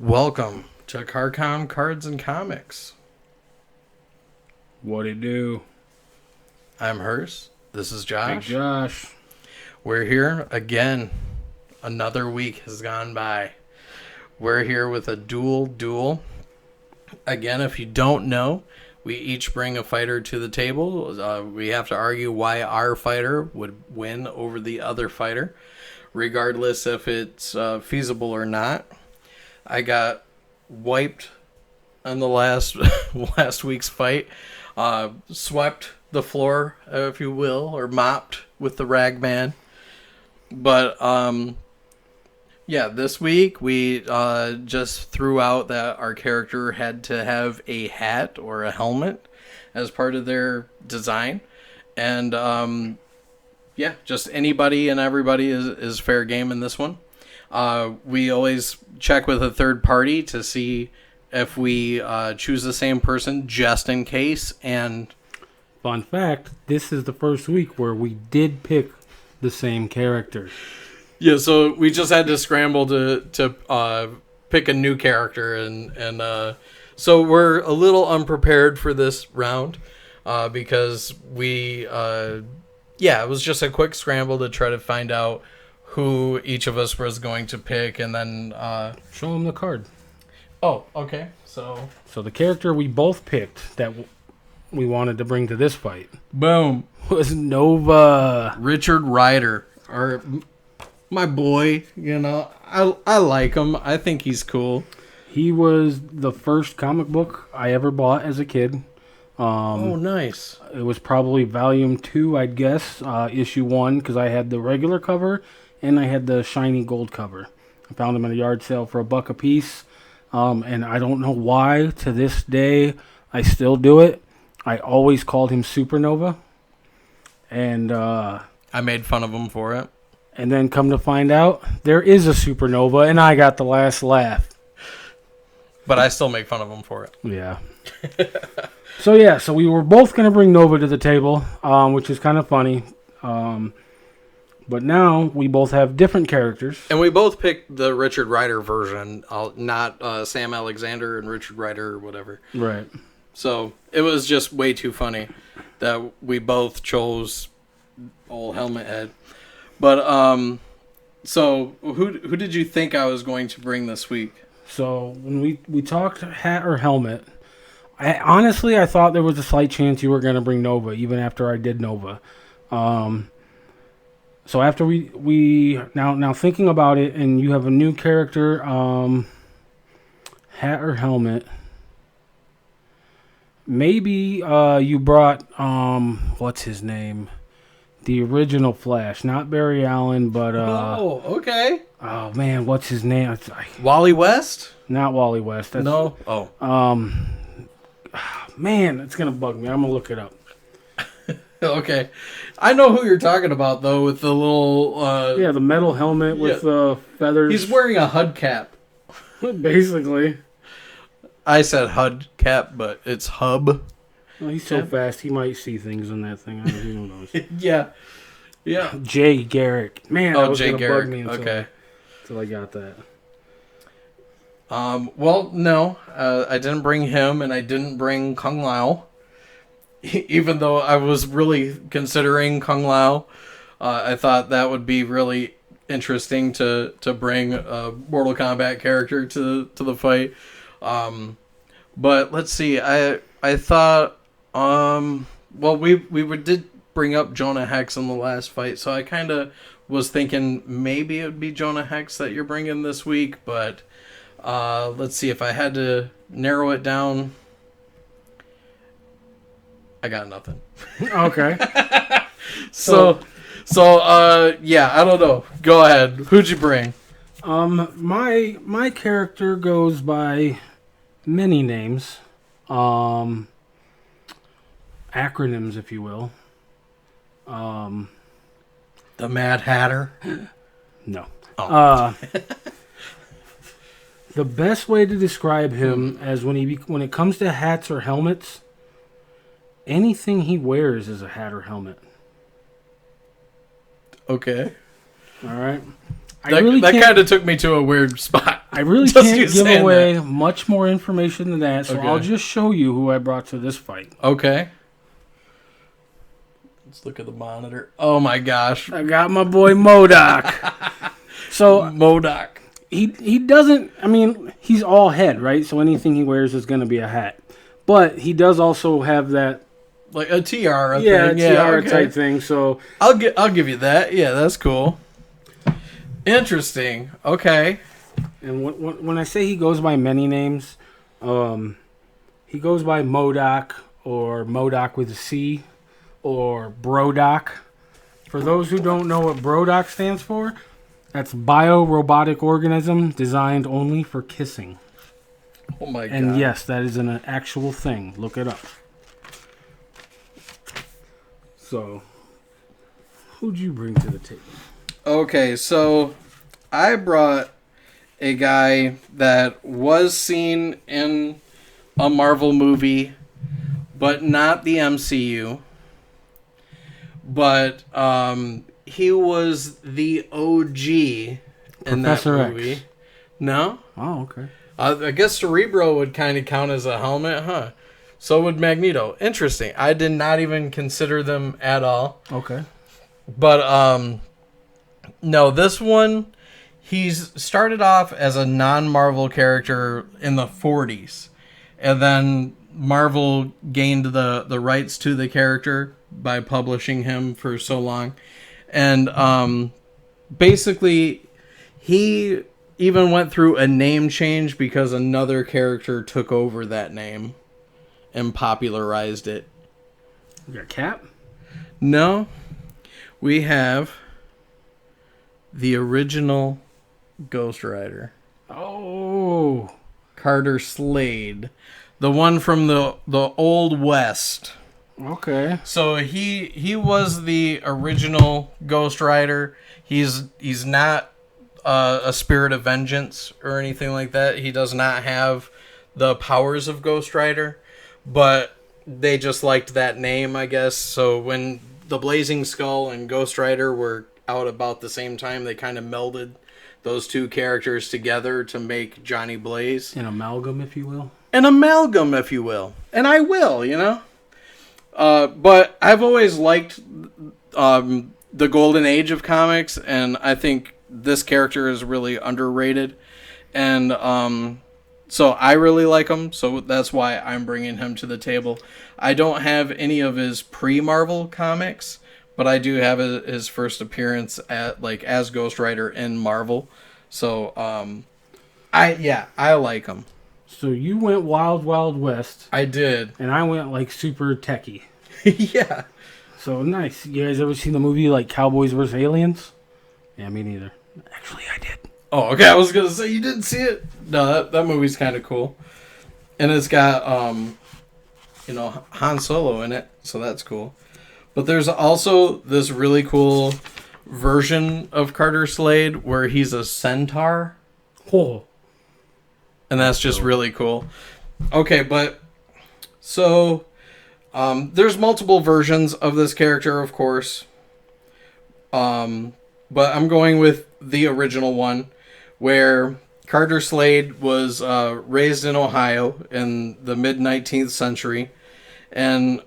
Welcome to Karkom Cards and Comics. What it do? I'm Hearse. This is Josh. Big Josh. We're here again. Another week has gone by. We're here with a duel. Again, if you don't know, we each bring a fighter to the table. We have to argue why our fighter would win over the other fighter, regardless if it's feasible or not. I got wiped on the last week's fight. Swept the floor, if you will, or mopped with the rag man. But this week we just threw out that our character had to have a hat or a helmet as part of their design. And just anybody and everybody is fair game in this one. We always check with a third party to see if we choose the same person just in case. And fun fact, this is the first week where we did pick the same character. Yeah, so we just had to scramble to pick a new character, and so we're a little unprepared for this round because it was just a quick scramble to try to find out who each of us was going to pick, and then show them the card. Oh, okay. So the character we both picked that we wanted to bring to this fight, boom, was Nova. Richard Rider, or my boy. You know, I like him. I think he's cool. He was the first comic book I ever bought as a kid. Oh, nice. It was probably volume 2, I'd guess, issue 1, because I had the regular cover and I had the shiny gold cover. I found them at a yard sale for $1 a piece. And I don't know why, to this day, I still do it. I always called him Supernova. And I made fun of him for it. And then come to find out, there is a Supernova, and I got the last laugh. But I still make fun of him for it. Yeah. So we were both going to bring Nova to the table, which is kind of funny. But now we both have different characters. And we both picked the Richard Rider version, not Sam Alexander and Richard Rider or whatever. Right. So it was just way too funny that we both chose old Helmet Head. But so who did you think I was going to bring this week? So when we talked hat or helmet, I thought there was a slight chance you were going to bring Nova, even after I did Nova. So after we now thinking about it, and you have a new character, hat or helmet. Maybe you brought what's his name, the original Flash, not Barry Allen, but oh, okay. Oh man, what's his name? Wally West? Not Wally West. No. Oh. Man, it's gonna bug me. I'm gonna look it up. Okay. I know who you're talking about, though, with the little... the metal helmet with the feathers. He's wearing a HUD cap. Basically. I said HUD cap, but it's hub. Well, he's so fast, he might see things in that thing. I don't know who knows. Yeah. Jay Garrick. Man, that was Jay going to Garrick. bug me until I got that. Well, no. I didn't bring him, and I didn't bring Kung Lao. Even though I was really considering Kung Lao, I thought that would be really interesting to bring a Mortal Kombat character to the fight. But let's see. I thought we did bring up Jonah Hex in the last fight, so I kind of was thinking maybe it would be Jonah Hex that you're bringing this week. But let's see, if I had to narrow it down. I got nothing. Okay. So, I don't know. Go ahead. Who'd you bring? My character goes by many names, acronyms, if you will. The Mad Hatter? No. Oh. The best way to describe him as when it comes to hats or helmets, anything he wears is a hat or helmet. Okay. All right. That kind of took me to a weird spot. I really Just can't you give saying away that. much more information than that, so Okay. I'll just show you who I brought to this fight. Okay. Let's look at the monitor. Oh my gosh. I got my boy MODOK. So MODOK. he doesn't, I mean, he's all head, right? So anything he wears is going to be a hat. But he does also have that, Like a tiara yeah, thing. tiara okay. type thing. So I'll give you that. Yeah, that's cool. Interesting. Okay. and when I say he goes by many names, he goes by MODOK or MODOK with a C or BRODOK. For those who don't know what BRODOK stands for, that's bio-robotic organism designed only for kissing. Oh my god. And yes, that is an actual thing. Look it up. So, who'd you bring to the table? Okay, so I brought a guy that was seen in a Marvel movie, but not the MCU. But he was the OG in Professor that X. movie. No? Oh, okay. I guess Cerebro would kind of count as a helmet, huh? So would Magneto. Interesting. I did not even consider them at all. Okay. But no, this one, he's started off as a non-Marvel character in the 40s. And then Marvel gained the rights to the character by publishing him for so long. And basically, he even went through a name change because another character took over that name and popularized it. You got Cap? No, we have the original Ghost Rider, Oh. Carter Slade, the one from the Old West. Okay. So he was the original Ghost Rider. He's not a spirit of vengeance or anything like that. He does not have the powers of Ghost Rider, but they just liked that name, I guess. So when the Blazing Skull and Ghost Rider were out about the same time, they kind of melded those two characters together to make Johnny Blaze. An amalgam, if you will. An amalgam, if you will. And I will, you know? But I've always liked the golden age of comics, and I think this character is really underrated. And so I really like him, so that's why I'm bringing him to the table. I don't have any of his pre-Marvel comics, but I do have his first appearance as Ghost Rider in Marvel. So I like him. So you went Wild Wild West, I did. and I went like super techie. Yeah. So nice. You guys ever seen the movie like Cowboys vs. Aliens? Yeah, me neither. Actually, I did. Oh, okay. I was gonna say you didn't see it. No, that movie's kind of cool, and it's got Han Solo in it, so that's cool. But there's also this really cool version of Carter Slade where he's a centaur, Oh. and that's just really cool. Okay, but so there's multiple versions of this character, of course. But I'm going with the original one, where Carter Slade was raised in Ohio in the mid-19th century. And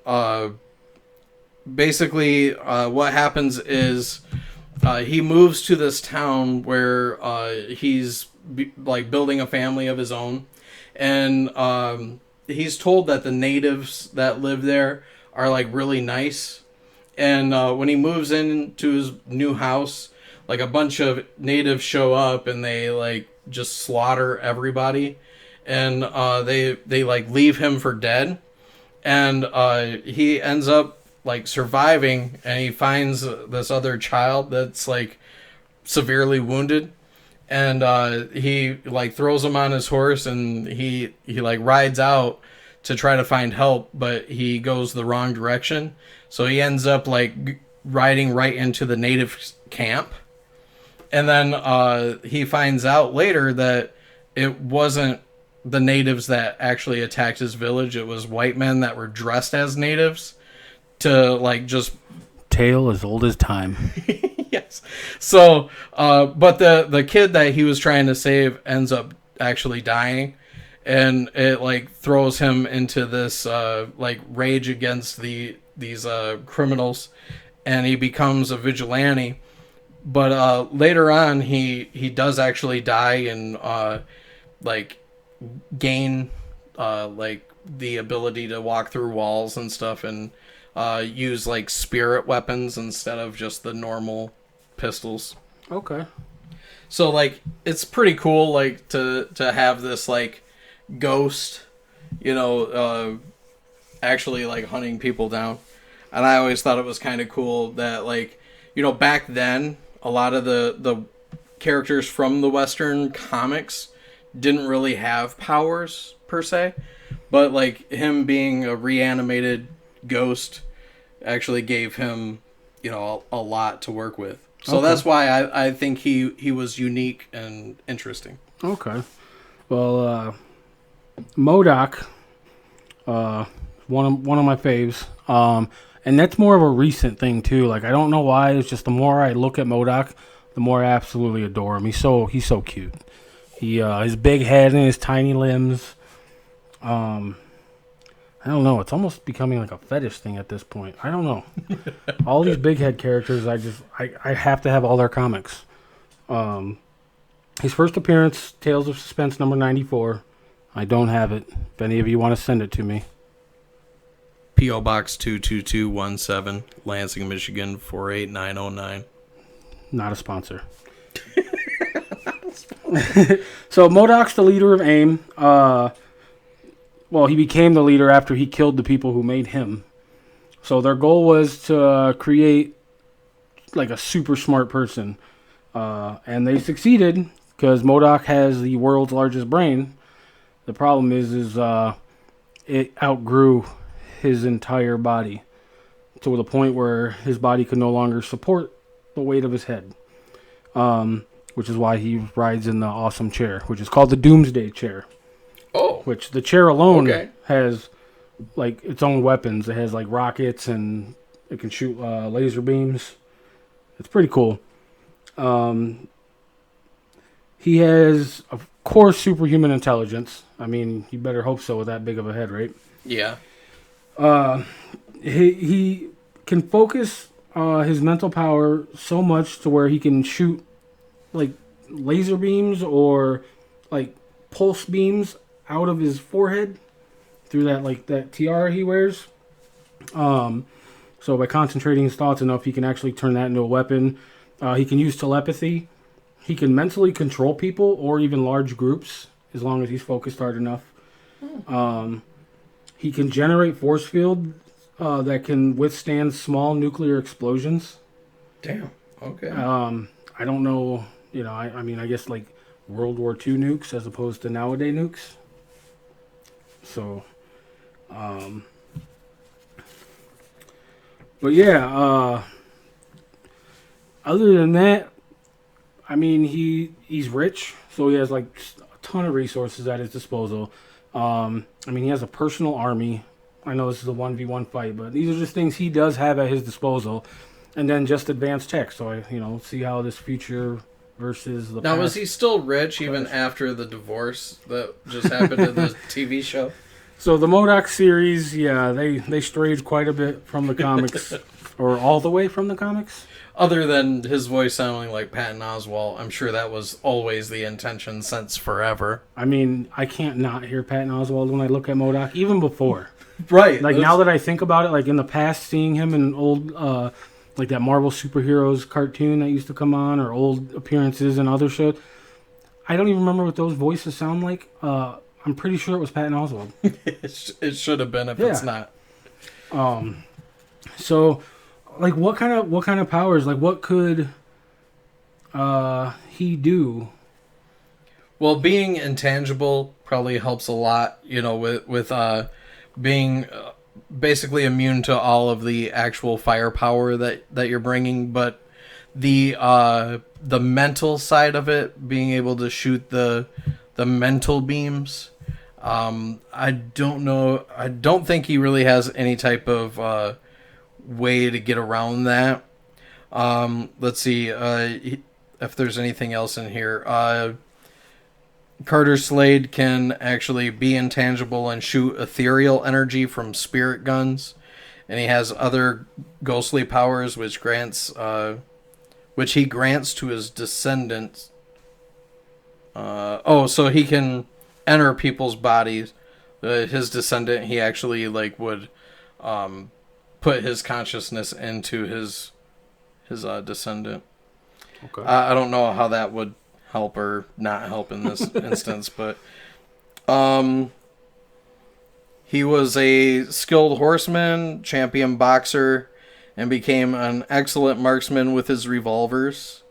basically what happens is he moves to this town where he's building a family of his own. And he's told that the natives that live there are really nice. And when he moves into his new house, a bunch of natives show up and they just slaughter everybody, and they leave him for dead. And he ends up surviving, and he finds this other child that's severely wounded, and he throws him on his horse, and he rides out to try to find help, but he goes the wrong direction. So he ends up riding right into the native camp. And then he finds out later that it wasn't the natives that actually attacked his village. It was white men that were dressed as natives to just... Tale as old as time. Yes. So, but the kid that he was trying to save ends up actually dying, and it like throws him into this like rage against these criminals, and he becomes a vigilante. But later on, he does actually die and like gain like the ability to walk through walls and stuff, and use like spirit weapons instead of just the normal pistols. Okay. So like it's pretty cool like to have this like ghost, actually like hunting people down. And I always thought it was kind of cool that like back then a lot of the characters from the Western comics didn't really have powers per se, but like him being a reanimated ghost actually gave him a lot to work with. So that's why I think he was unique and interesting. Okay. Well, MODOK, one of my faves. And that's more of a recent thing too. Like I don't know why. It's just the more I look at MODOK, the more I absolutely adore him. He's so cute. His big head and his tiny limbs. I don't know. It's almost becoming like a fetish thing at this point. I don't know. All these big head characters, I have to have all their comics. His first appearance, Tales of Suspense number 94. I don't have it. If any of you want to send it to me. P.O. Box 22217, Lansing, Michigan 48909. Not a sponsor. So MODOK's the leader of AIM. Well, he became the leader after he killed the people who made him. So their goal was to create like a super smart person. And they succeeded because MODOK has the world's largest brain. The problem is it outgrew his entire body to the point where his body could no longer support the weight of his head. Which is why he rides in the awesome chair, which is called the Doomsday Chair. Oh. Which the chair alone has like its own weapons. It has like rockets and it can shoot laser beams. It's pretty cool. He has, of course, superhuman intelligence. I mean, you better hope so with that big of a head, right? Yeah. He can focus his mental power so much to where he can shoot like laser beams or like pulse beams out of his forehead through that tiara he wears. So by concentrating his thoughts enough, he can actually turn that into a weapon. He can use telepathy. He can mentally control people or even large groups as long as he's focused hard enough. He can generate force field that can withstand small nuclear explosions. Damn. Okay. I don't know. I mean, I guess like World War II nukes as opposed to nowadays nukes. So, but yeah, other than that, I mean, he's rich, so he has like a ton of resources at his disposal. I mean, he has a personal army. I know this is a 1v1 fight, but these are just things he does have at his disposal. And then just advanced tech, so see how this future versus the now, past. was he still rich even after the divorce that just happened in the TV show? So the MODOK series, yeah, they strayed quite a bit from the comics, or all the way from the comics. Other than his voice sounding like Patton Oswalt, I'm sure that was always the intention since forever. I mean, I can't not hear Patton Oswalt when I look at MODOK, even before. Right. Like, now that I think about it, like in the past, seeing him in old, like that Marvel Superheroes cartoon that used to come on, or old appearances in other shows, I don't even remember what those voices sound like. I'm pretty sure it was Patton Oswalt. It should have been if it's not. So, like, what kind of powers? Like, what could he do? Well, being intangible probably helps a lot. With being basically immune to all of the actual firepower that you're bringing, but the mental side of it, being able to shoot the mental beams. I don't know. I don't think he really has any type of way to get around that. Let's see if there's anything else in here. Carter Slade can actually be intangible and shoot ethereal energy from spirit guns, and he has other ghostly powers which he grants to his descendants. So he can enter people's bodies. His descendant, he actually would put his consciousness into his descendant. Okay. I don't know how that would help or not help in this instance, but he was a skilled horseman, champion boxer, and became an excellent marksman with his revolvers.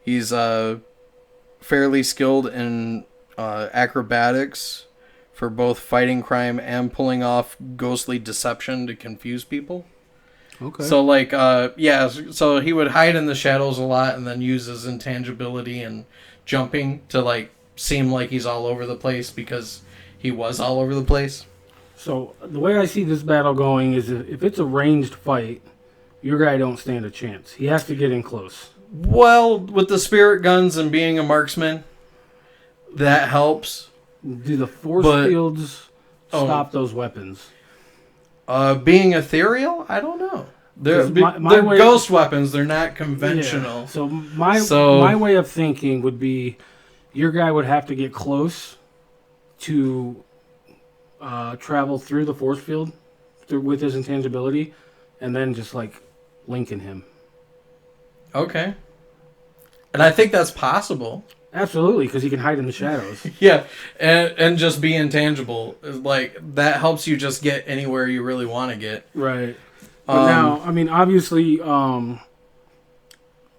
He's fairly skilled in acrobatics for both fighting crime and pulling off ghostly deception to confuse people. Okay. So so he would hide in the shadows a lot and then use his intangibility and jumping to seem like he's all over the place because he was all over the place. So the way I see this battle going is if it's a ranged fight, your guy don't stand a chance. He has to get in close. Well, with the spirit guns and being a marksman, that helps. Do the force fields stop those weapons? Being ethereal, I don't know. They're way ghost weapons. They're not conventional. Yeah. So my way of thinking would be, your guy would have to get close to travel through the force field with his intangibility, and then just linking him. Okay. And I think that's possible. Absolutely, because he can hide in the shadows. Yeah, and just be intangible. That helps you just get anywhere you really want to get. Right. But now, obviously,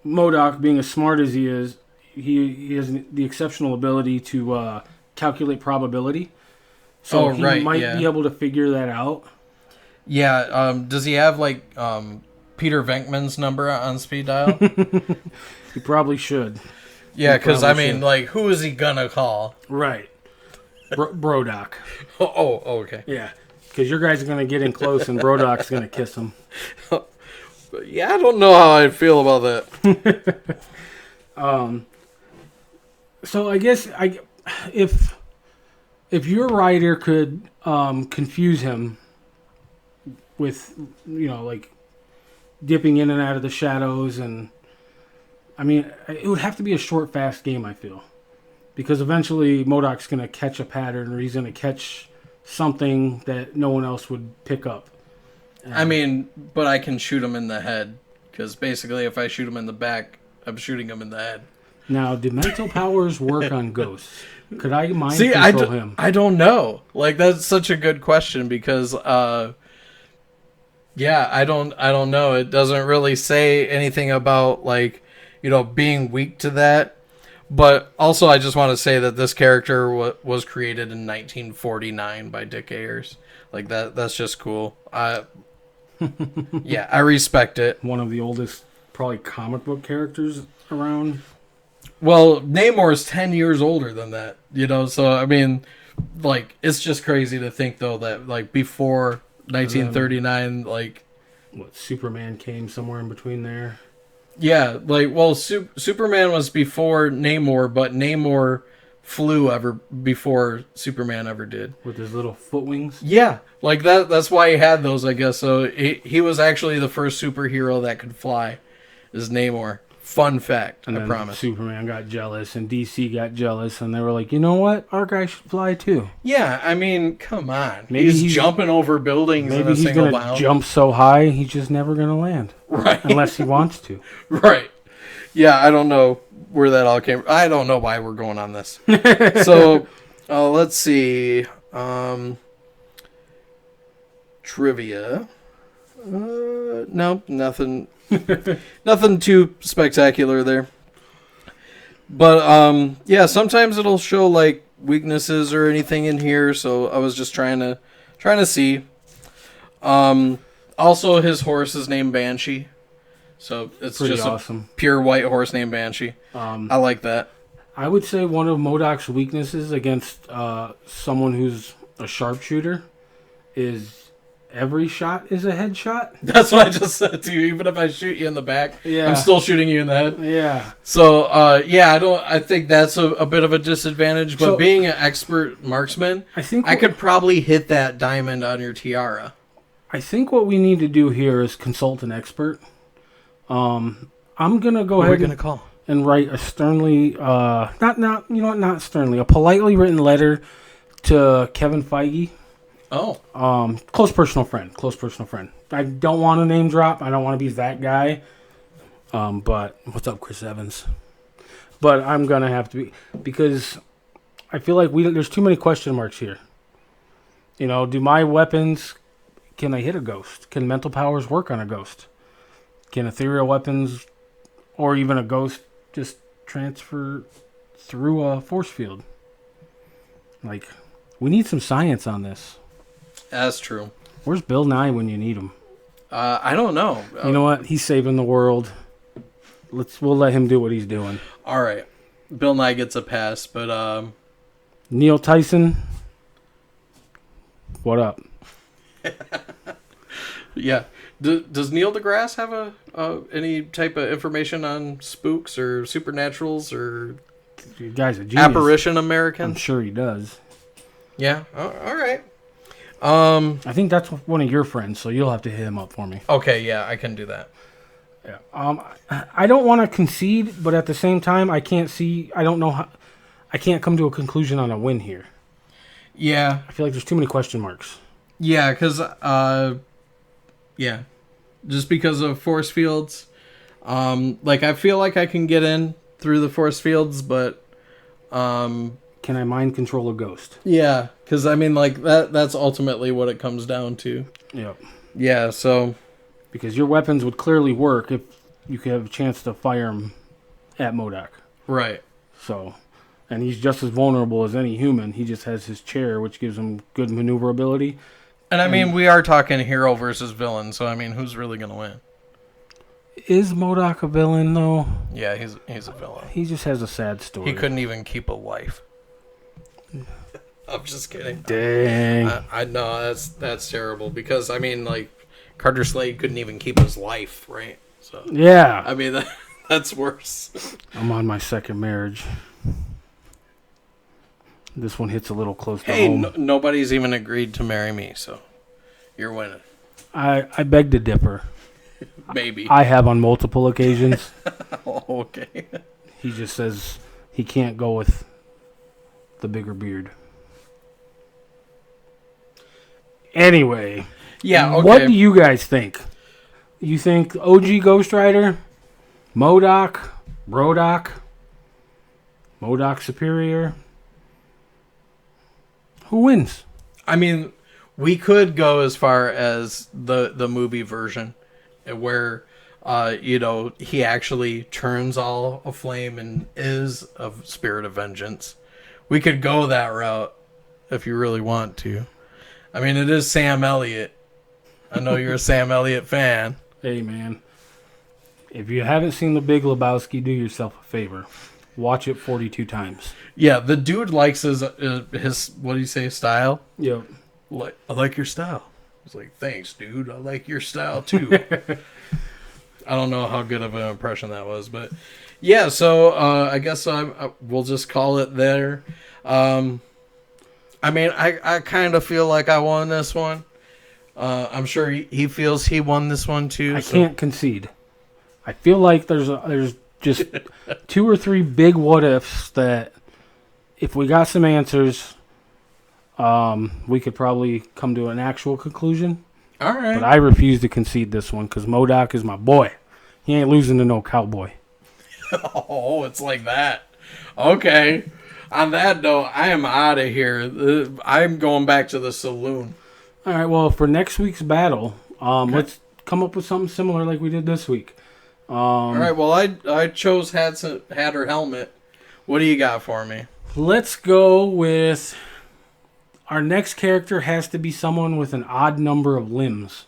MODOK, being as smart as he is, he has the exceptional ability to calculate probability. So he might be able to figure that out. Yeah. Does he have Peter Venkman's number on speed dial? He probably should. Yeah, because who is he gonna call? Right. Brodok. Oh, okay. Yeah, because your guy's gonna get in close and Brodok's gonna kiss him. Yeah, I don't know how I feel about that. So I guess if your rider could confuse him with dipping in and out of the shadows, and it would have to be a short, fast game, I feel. Because eventually MODOK's going to catch a pattern, or he's going to catch something that no one else would pick up. But I can shoot him in the head. Because basically, if I shoot him in the back, I'm shooting him in the head. Now, do mental powers work on ghosts? Could I mind control him? I don't know. That's such a good question because, I don't know. It doesn't really say anything about, being weak to that. But also, I just want to say that this character was created in 1949 by Dick Ayers. That's just cool. Yeah, I respect it. One of the oldest, probably, comic book characters around. Well, Namor's 10 years older than that, So, it's just crazy to think, though, that, before 1939, Superman came somewhere in between there. Yeah, Superman was before Namor, but Namor flew before Superman ever did. With his little foot wings? Yeah, that's why he had those, I guess. So he was actually the first superhero that could fly, is Namor. Fun fact, and I promise. Superman got jealous, and DC got jealous, and they were like, you know what? Our guy should fly too. Yeah, come on. Maybe he's jumping over buildings in a single bound. Maybe he's going to jump so high, he's just never going to land. Right. Unless he wants to. Right. Yeah, I don't know where that all came from. I don't know why we're going on this. So, let's see. Trivia. No, nothing. Nothing too spectacular there. But sometimes it'll show weaknesses or anything in here, so I was just trying to see. Also his horse is named Banshee. So it's pretty just awesome. A pure white horse named Banshee. I like that. I would say one of MODOK's weaknesses against someone who's a sharpshooter is every shot is a headshot. That's what I just said to you. Even if I shoot you in the back, Yeah. I'm still shooting you in the head. Yeah. So, I think that's a bit of a disadvantage. But being an expert marksman, I could probably hit that diamond on your tiara. I think what we need to do here is consult an expert. I'm gonna go ahead and write a sternly, not sternly, a politely written letter to Kevin Feige. Oh. Close personal friend. I don't want to name drop. I don't want to be that guy. But what's up, Chris Evans? But I'm gonna have to be, because I feel like there's too many question marks here. You know, do my weapons, can I hit a ghost? Can mental powers work on a ghost? Can ethereal weapons or even a ghost just transfer through a force field? Like, we need some science on this. That's true. Where's Bill Nye when you need him? I don't know. You know what? He's saving the world. We'll let him do what he's doing. All right. Bill Nye gets a pass, but Neil Tyson, what up? Yeah. Does Neil deGrasse have any type of information on spooks or supernaturals or You guys are genius. apparition Americans? I'm sure he does. Yeah. All right. I think that's one of your friends, so you'll have to hit him up for me. Okay. Yeah, I can do that. Yeah. I don't want to concede, but at the same time, I don't know how. I can't come to a conclusion on a win here. Yeah. I feel like there's too many question marks. Yeah, because just because of force fields, I feel like I can get in through the force fields, but can I mind control a ghost? Yeah, because I mean, that's ultimately what it comes down to. Yep. Yeah. So. Because your weapons would clearly work if you could have a chance to fire them at MODOK. Right. So, and he's just as vulnerable as any human. He just has his chair, which gives him good maneuverability. And I mean, we are talking hero versus villain, so I mean, who's really going to win? Is MODOK a villain, though? Yeah, he's a villain. He just has a sad story. He couldn't even keep a wife. I'm just kidding. Dang. I know, that's terrible, because, I mean, Carter Slade couldn't even keep his life, right? So yeah. I mean, that's worse. I'm on my second marriage. This one hits a little close to home. Nobody's even agreed to marry me, so you're winning. I beg to differ. Maybe. I have on multiple occasions. Oh, okay. He just says he can't go with the bigger beard. Anyway. Yeah, okay. What do you guys think? You think OG Ghost Rider, MODOK, MODOK Superior? Who wins? I mean, we could go as far as the movie version, where he actually turns all aflame and is a spirit of vengeance. We could go that route if you really want to. I mean, it is Sam Elliott. I know you're a Sam Elliott fan. Hey, man. If you haven't seen The Big Lebowski, do yourself a favor. Watch it 42 times. Yeah, the dude likes his what do you say, style? Yep. I like your style. He's like, thanks, dude. I like your style, too. I don't know how good of an impression that was, but yeah, so I guess we'll just call it there. I mean, I kind of feel like I won this one. I'm sure he feels he won this one too. I can't concede. I feel like there's just 2 or 3 big what ifs that if we got some answers, we could probably come to an actual conclusion. All right. But I refuse to concede this one because MODOK is my boy. He ain't losing to no cowboy. Oh, it's like that. Okay. On that note, I am out of here. I'm going back to the saloon. All right, well, for next week's battle, let's come up with something similar like we did this week. All right, well, I chose hat or helmet. What do you got for me? Let's go with our next character has to be someone with an odd number of limbs.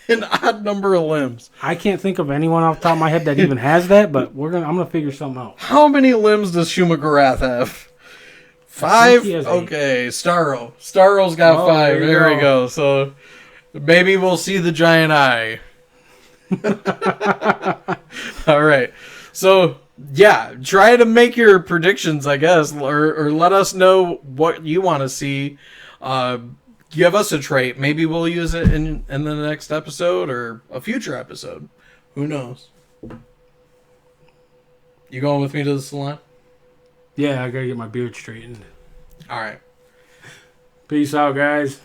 An odd number of limbs. I can't think of anyone off the top of my head that even has that, but I'm gonna figure something out. How many limbs does Shumagarath have? 5? Okay, Starro. Starro's got 5. There we go. So, Maybe we'll see the giant eye. All right. So, yeah, try to make your predictions, I guess, or let us know what you want to see. Give us a trait. Maybe we'll use it in the next episode or a future episode. Who knows? You going with me to the salon? Yeah, I gotta get my beard straightened. All right. Peace out, guys.